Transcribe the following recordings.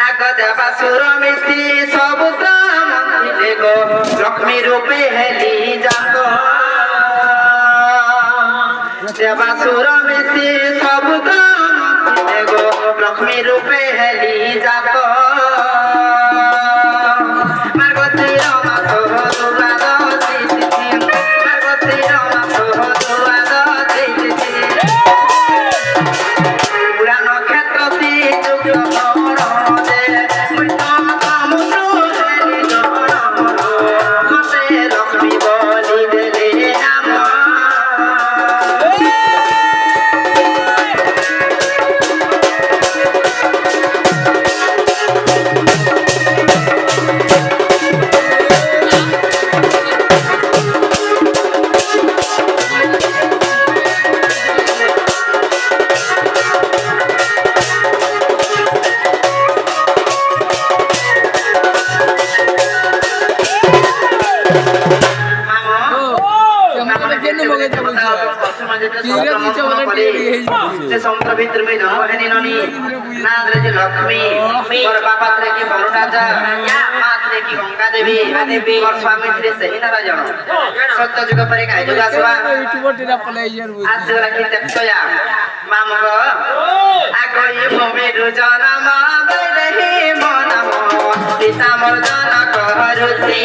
আগ দেবা সুর মিশি সবু মন্দিরে গো লক্ষ্মী রূপে হেলি যাত দেবা সুর মিশি সবু মন্দিরে গো লক্ষ্মী রূপে হেলি যাত সমুদ্র ভিতর में जन्म है ननी नाद रे लक्ष्मी और बापा रे की बरुराजा या मात रे की गंगा देवी और स्वामी रे सही नारायण सत्य जुग परे काय जुग आसवा आज राखी तत्या मामग आगई भूमि रुजनम बैदेहि मनम सीता मोर जन कहरुसी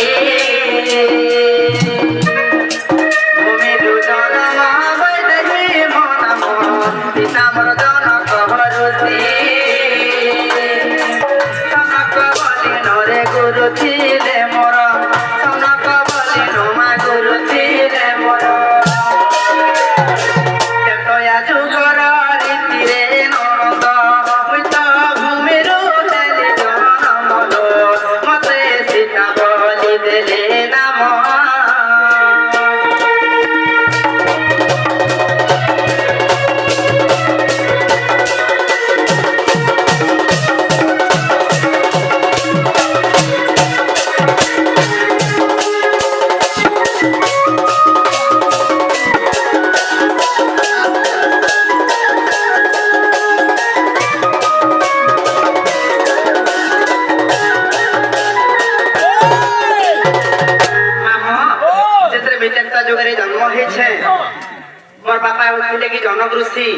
मोर बापा उठिले कि जनक ऋषि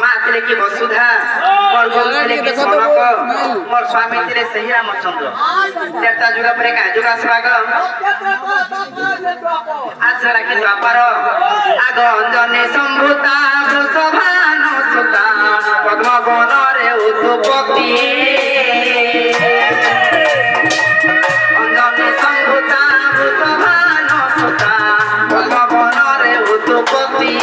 माँ थिले कि वसुधा मोर बोल थिले कि सनक मोर स्वामी थिले सही रामचंद्र तेरता जुग परे का जुग आसवाग आज राखी द्वापर आग अंजनी संभूता वृषभान सुता पद्म वन रे उद्भूपति अंजनी संभूता वृषभान सुता पद्म वन रे उद्भूपति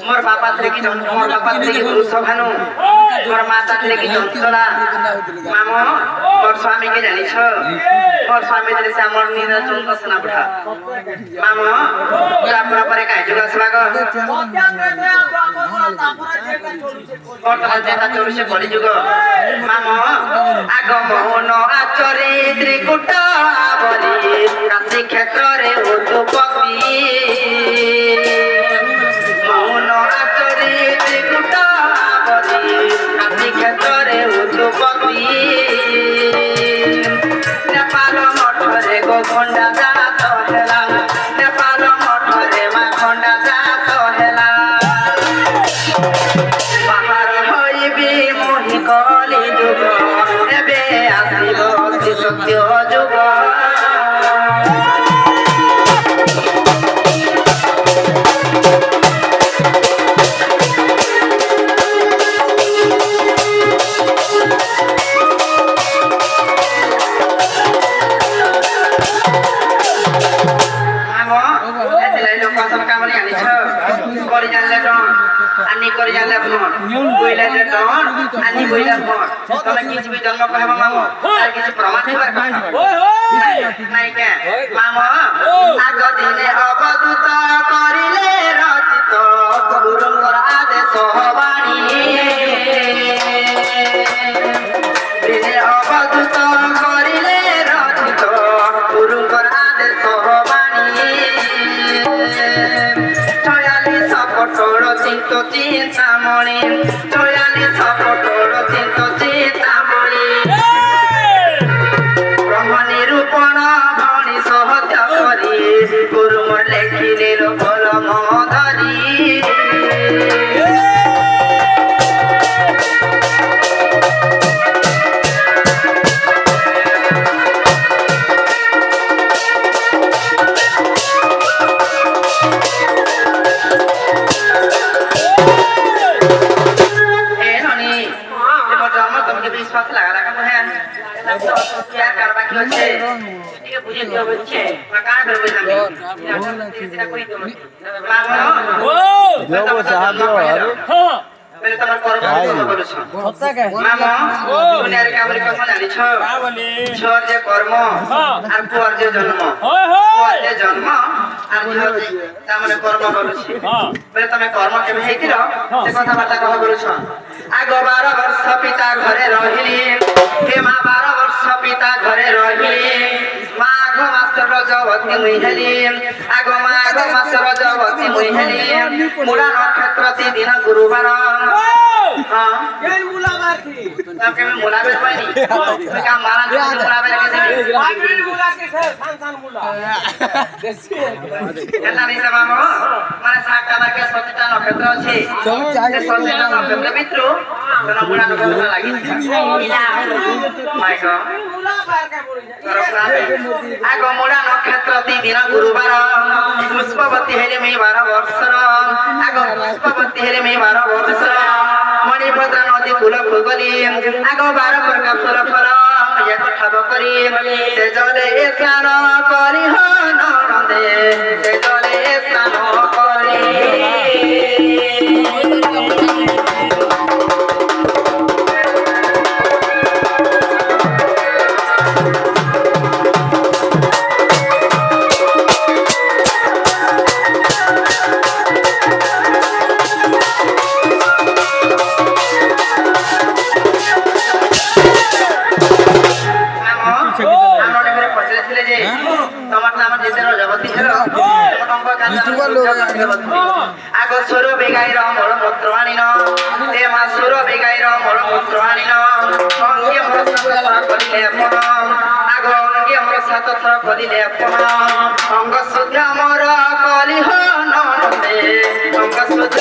मोर बापा थे कि मोर बापा थे कि वृषभानु मोर माता थे कि चंचला मामो मोर स्वामी के जानी छ मोर स्वामी थे से हमर नींद चंद सना पठा मामो पूरा पूरा परे काय जुगा सलाग और तो जेता चोर से बड़ी जुग मामो आगम न आचरी त्रिकुट आवली काशी क्षेत्र रे उद्भूपति मौन आचरी त्रिकुट आवली काशी क्षेत्र रे उद्भूपति नेपाल मठरे गो खंडा जात हेला नेपाल मठरे मा खंडा जात हेला बाहर होइबी मोहि कली जुग एबे आसिबो सत्य जुग করে জানলে ডন আনি করে জানলে ফোন কইলা যে ডন আনি কইলা ফোন তবে কিছু বি জন্ম কহবা মামু আর কিছু প্রমাণ হবার কথা নাই কে মামু আগ দিনে অবদূত করিলে রচিত গুরুঙ্গর আদেশ বাণী দিনে অবদূত করিলে রচিত গুরুঙ্গর আদেশ বাণী পটল চিন্ত চিন্তামণি ৪৬ পটল চিন্ত চিন্তামণি ব্রহ্ম নিরূপণ ভণি সহজ করি গুরু মোর লেখিলে কলম ধরি विश्वास लगा रखा है क्या करवा क्यों छे ठीक है बुझे क्यों बच्चे मकान पर बैठा मैं कोई तो मामो ओ साहब हां पहले तमर कर्म बोलो छ सत्ता के मामो दुनिया के हमरे कसा जानि छ का बोले छोर जे कर्म আর পুয়ার যে জন্ম পুয়ার যে জন্ম আর যে তামরে কর্ম बोलो छी पहले तमे कर्म केबे हेतिल से কথা বার্তা কহ बोलो छ আগ 12 বর্ষ পিতা ঘরে রহিলি হে মা 12 বর্ষ পিতা ঘরে রহিলি মাঘ মাস রজবতী মুই হেলি আগ মাঘ মাস রজবতী মুই হেলি মুড়া নক্ষত্র দিন গুরুবার हां কেন মুলাবার থি তবে আমি মুলাবে পাইনি তুই কাম মারা দিন মুলাবে লাগে আমি মুলা के सर सान মুলা দেশি এটা নাই মামা মানে সাতটা के 17টা নক্ষত্র আছে সে 17টা নক্ষত্র ভিতর কোন মুলা নক্ষত্র লাগি মাই গড মুলাবার কা বলি আগ মুড়া নক্ষত্র দিন গুরুবার পুষ্পবতী হেলে মে 12 বর্ষর আগ পুষ্পবতী হেলে মে 12 বর্ষর মণিভদ্রা নদী কুল ভূগলি আগ 12 প্রকার ফুল ফল এক ঠাব করি সে জলে স্নান করি নন্দে সে জলে স্নান করি আগ সুর বেগাইর মল মূত্র আনিন এ মা সুর বেগাইর মল মূত্র আনিন অঙ্গে মোর সাত করিলে আপন আগ অঙ্গে মোর 7 থর করিলে আপন অঙ্গ শুদ্ধ মোর কলিহ নন্দে অঙ্গ শুদ্ধ